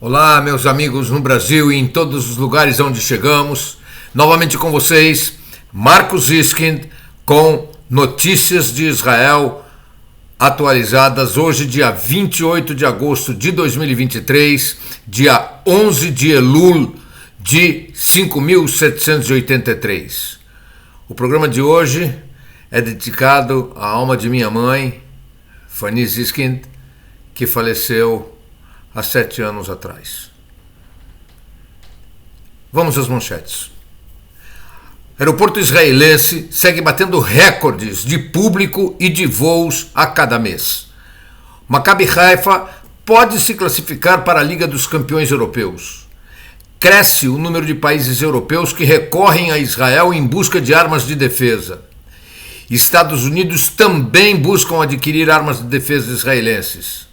Olá, meus amigos no Brasil e em todos os lugares onde chegamos. Novamente com vocês, Marcos Iskind, com notícias de Israel atualizadas hoje, dia 28 de agosto de 2023, dia 11 de Elul de 5.783. O programa de hoje é dedicado à alma de minha mãe, Fanny Iskind, que faleceu há 7 anos atrás. Vamos às manchetes. Aeroporto israelense segue batendo recordes de público e de voos a cada mês. Maccabi Haifa pode se classificar para a Liga dos Campeões Europeus. Cresce o número de países europeus que recorrem a Israel em busca de armas de defesa. Estados Unidos também buscam adquirir armas de defesa israelenses.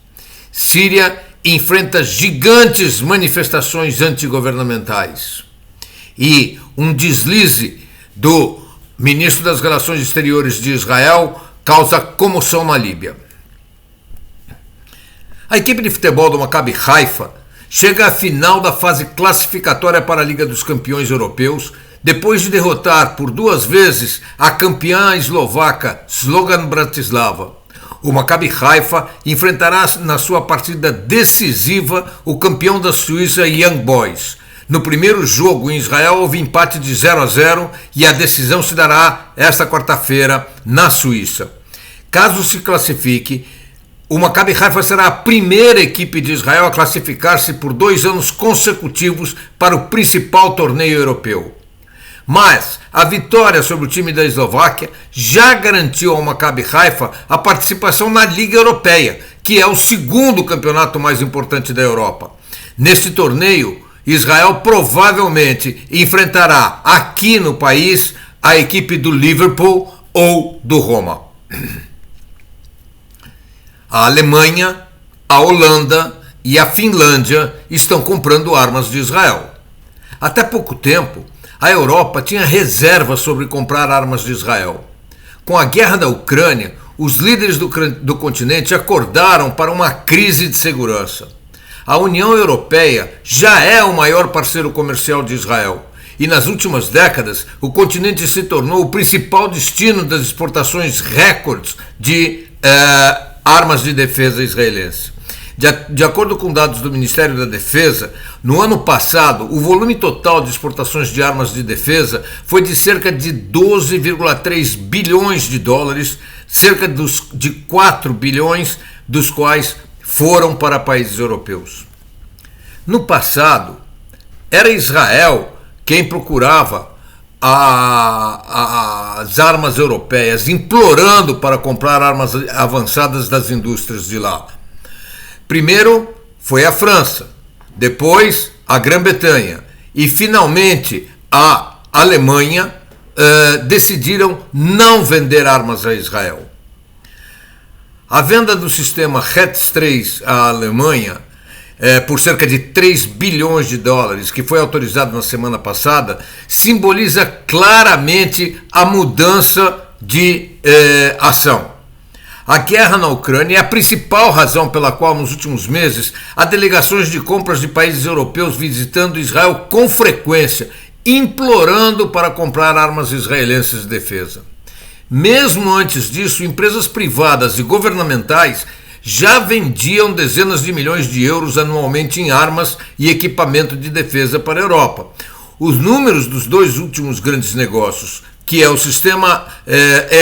Síria enfrenta gigantes manifestações antigovernamentais. E um deslize do ministro das Relações Exteriores de Israel causa comoção na Líbia. A equipe de futebol do Maccabi Haifa chega à final da fase classificatória para a Liga dos Campeões Europeus depois de derrotar por 2 vezes a campeã eslovaca Slovan Bratislava. O Maccabi Haifa enfrentará na sua partida decisiva o campeão da Suíça Young Boys. No primeiro jogo em Israel houve empate de 0-0 e a decisão se dará esta quarta-feira na Suíça. Caso se classifique, o Maccabi Haifa será a primeira equipe de Israel a classificar-se por 2 anos consecutivos para o principal torneio europeu. Mas a vitória sobre o time da Eslováquia já garantiu ao Maccabi Haifa a participação na Liga Europeia, que é o segundo campeonato mais importante da Europa. Neste torneio, Israel provavelmente enfrentará aqui no país a equipe do Liverpool ou do Roma. A Alemanha, a Holanda e a Finlândia estão comprando armas de Israel. Até pouco tempo, a Europa tinha reservas sobre comprar armas de Israel. Com a guerra da Ucrânia, os líderes do continente acordaram para uma crise de segurança. A União Europeia já é o maior parceiro comercial de Israel e nas últimas décadas o continente se tornou o principal destino das exportações recordes de armas de defesa israelense. De acordo com dados do Ministério da Defesa, no ano passado, o volume total de exportações de armas de defesa foi de cerca de 12,3 bilhões de dólares, cerca de 4 bilhões dos quais foram para países europeus. No passado, era Israel quem procurava as armas europeias, implorando para comprar armas avançadas das indústrias de lá. Primeiro foi a França, depois a Grã-Bretanha e finalmente a Alemanha decidiram não vender armas a Israel. A venda do sistema HETS 3 à Alemanha por cerca de 3 bilhões de dólares, que foi autorizado na semana passada, simboliza claramente a mudança de ação. A guerra na Ucrânia é a principal razão pela qual, nos últimos meses, há delegações de compras de países europeus visitando Israel com frequência, implorando para comprar armas israelenses de defesa. Mesmo antes disso, empresas privadas e governamentais já vendiam dezenas de milhões de euros anualmente em armas e equipamento de defesa para a Europa. Os números dos 2 últimos grandes negócios, que é o sistema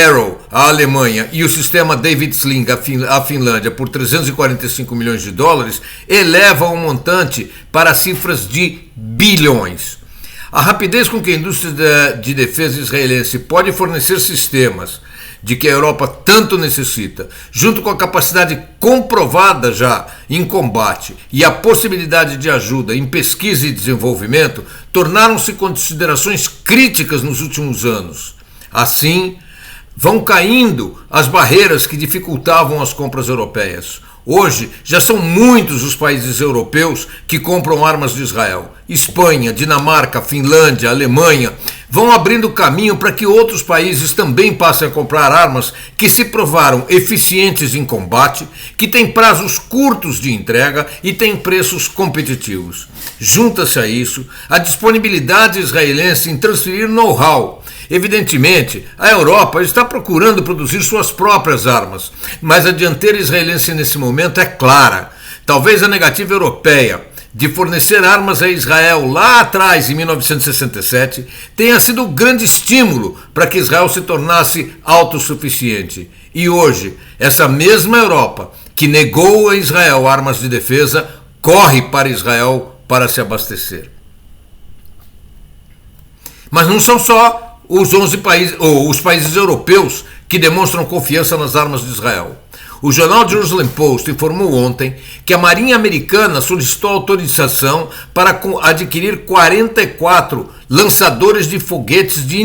Arrow, a Alemanha, e o sistema David Sling, a Finlândia, por 345 milhões de dólares, elevam o montante para cifras de bilhões. A rapidez com que a indústria de defesa israelense pode fornecer sistemas de que a Europa tanto necessita, junto com a capacidade comprovada já em combate e a possibilidade de ajuda em pesquisa e desenvolvimento, tornaram-se considerações críticas nos últimos anos. Assim, vão caindo as barreiras que dificultavam as compras europeias. Hoje, já são muitos os países europeus que compram armas de Israel. Espanha, Dinamarca, Finlândia, Alemanha vão abrindo caminho para que outros países também passem a comprar armas que se provaram eficientes em combate, que têm prazos curtos de entrega e têm preços competitivos. Junta-se a isso a disponibilidade israelense em transferir know-how. Evidentemente, a Europa está procurando produzir suas próprias armas, mas a dianteira israelense nesse momento é clara. Talvez a negativa europeia de fornecer armas a Israel lá atrás, em 1967, tenha sido um grande estímulo para que Israel se tornasse autossuficiente. E hoje, essa mesma Europa que negou a Israel armas de defesa, corre para Israel para se abastecer. Mas não são só os 11 países, ou os países europeus que demonstram confiança nas armas de Israel. O jornal Jerusalem Post informou ontem que a Marinha Americana solicitou autorização para adquirir 44 lançadores de foguetes de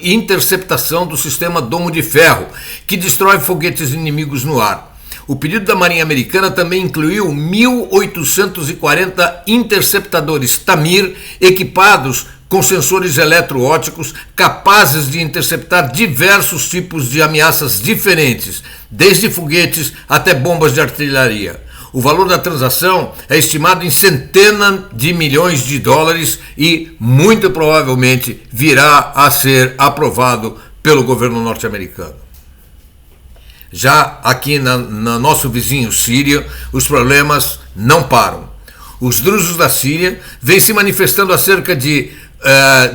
interceptação do sistema Domo de Ferro, que destrói foguetes inimigos no ar. O pedido da Marinha Americana também incluiu 1.840 interceptadores Tamir equipados com sensores eletroóticos capazes de interceptar diversos tipos de ameaças diferentes, desde foguetes até bombas de artilharia. O valor da transação é estimado em centenas de milhões de dólares e, muito provavelmente, virá a ser aprovado pelo governo norte-americano. Já aqui no nosso vizinho Síria, os problemas não param. Os drusos da Síria vêm se manifestando há cerca de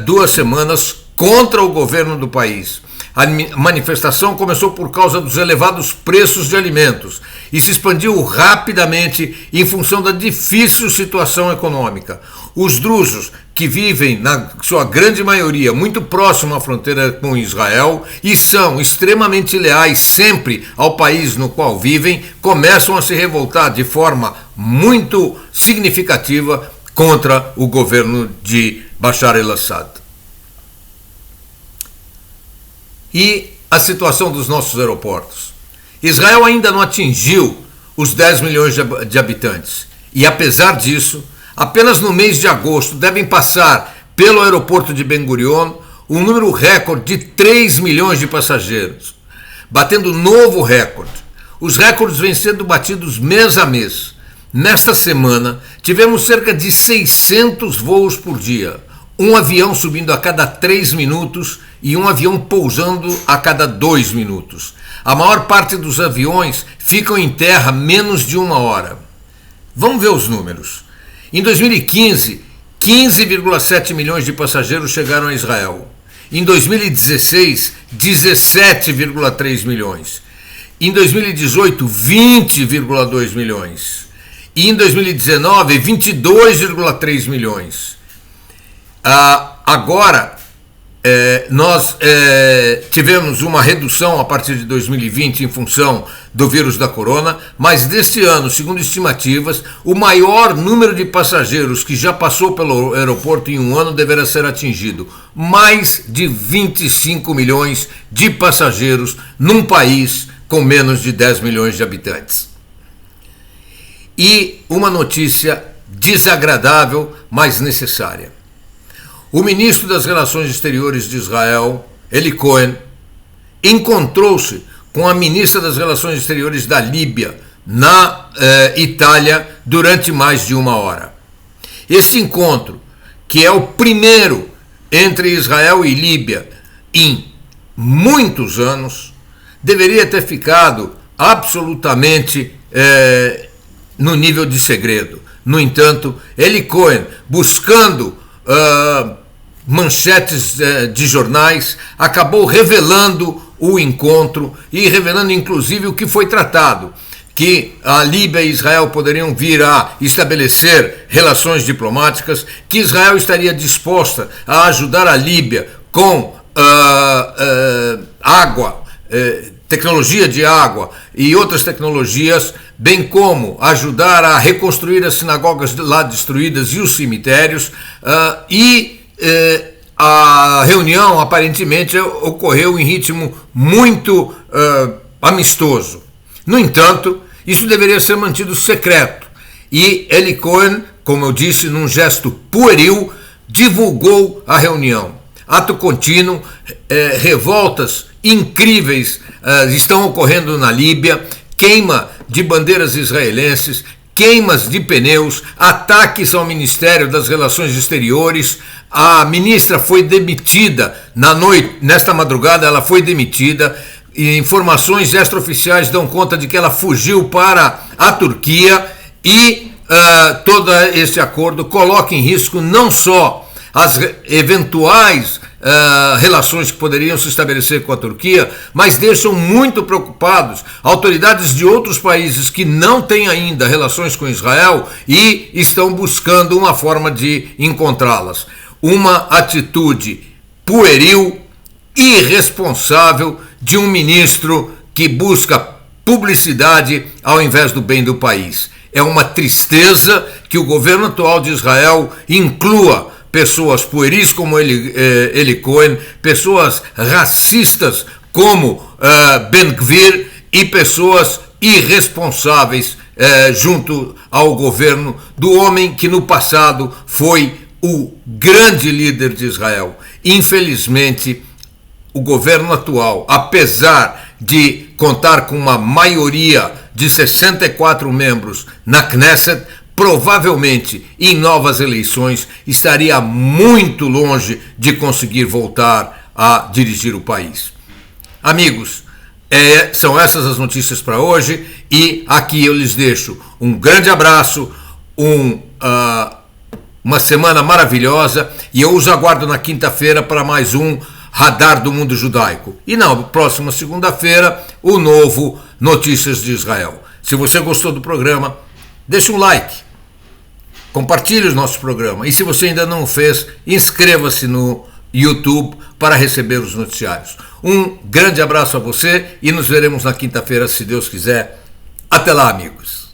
2 semanas contra o governo do país. A manifestação começou por causa dos elevados preços de alimentos e se expandiu rapidamente em função da difícil situação econômica. Os drusos, que vivem, na sua grande maioria, muito próximo à fronteira com Israel e são extremamente leais sempre ao país no qual vivem, começam a se revoltar de forma muito significativa contra o governo de Bashar al-Assad. E a situação dos nossos aeroportos. Israel ainda não atingiu os 10 milhões de habitantes. E apesar disso, apenas no mês de agosto devem passar pelo aeroporto de Ben Gurion um número recorde de 3 milhões de passageiros, batendo novo recorde. Os recordes vêm sendo batidos mês a mês. Nesta semana, tivemos cerca de 600 voos por dia, um avião subindo a cada 3 minutos e um avião pousando a cada 2 minutos. A maior parte dos aviões ficam em terra menos de 1 hora. Vamos ver os números. Em 2015, 15,7 milhões de passageiros chegaram a Israel. Em 2016, 17,3 milhões. Em 2018, 20,2 milhões. E em 2019, 22,3 milhões. Agora, nós tivemos uma redução a partir de 2020 em função do vírus da corona, mas deste ano, segundo estimativas, o maior número de passageiros que já passou pelo aeroporto em um ano deverá ser atingido. Mais de 25 milhões de passageiros num país com menos de 10 milhões de habitantes. E uma notícia desagradável, mas necessária. O ministro das Relações Exteriores de Israel, Eli Cohen, encontrou-se com a ministra das Relações Exteriores da Líbia, na Itália, durante mais de 1 hora. Esse encontro, que é o primeiro entre Israel e Líbia em muitos anos, deveria ter ficado absolutamente no nível de segredo. No entanto, Eli Cohen, buscando manchetes de jornais, acabou revelando o encontro e revelando inclusive o que foi tratado, que a Líbia e Israel poderiam vir a estabelecer relações diplomáticas, que Israel estaria disposta a ajudar a Líbia com água, tecnologia de água e outras tecnologias, bem como ajudar a reconstruir as sinagogas lá destruídas e os cemitérios, a reunião aparentemente ocorreu em ritmo muito amistoso. No entanto, isso deveria ser mantido secreto. E Eli Cohen, como eu disse, num gesto pueril, divulgou a reunião. Ato contínuo, revoltas incríveis estão ocorrendo na Líbia, queima de bandeiras israelenses, queimas de pneus, ataques ao Ministério das Relações Exteriores. A ministra foi demitida nesta madrugada, ela foi demitida. E informações extraoficiais dão conta de que ela fugiu para a Turquia e todo esse acordo coloca em risco não só as eventuais relações que poderiam se estabelecer com a Turquia, mas deixam muito preocupados autoridades de outros países que não têm ainda relações com Israel e estão buscando uma forma de encontrá-las. Uma atitude pueril, irresponsável de um ministro que busca publicidade ao invés do bem do país. É uma tristeza que o governo atual de Israel inclua pessoas pueris como Eli Cohen, pessoas racistas como Ben-Gvir e pessoas irresponsáveis junto ao governo do homem que no passado foi o grande líder de Israel. Infelizmente, o governo atual, apesar de contar com uma maioria de 64 membros na Knesset, provavelmente em novas eleições estaria muito longe de conseguir voltar a dirigir o país. Amigos, são essas as notícias para hoje e aqui eu lhes deixo um grande abraço, uma semana maravilhosa e eu os aguardo na quinta-feira para mais um Radar do Mundo Judaico. E na próxima segunda-feira, o novo Notícias de Israel. Se você gostou do programa, deixe um like, compartilhe o nosso programa e se você ainda não o fez, inscreva-se no YouTube para receber os noticiários. Um grande abraço a você e nos veremos na quinta-feira, se Deus quiser. Até lá, amigos.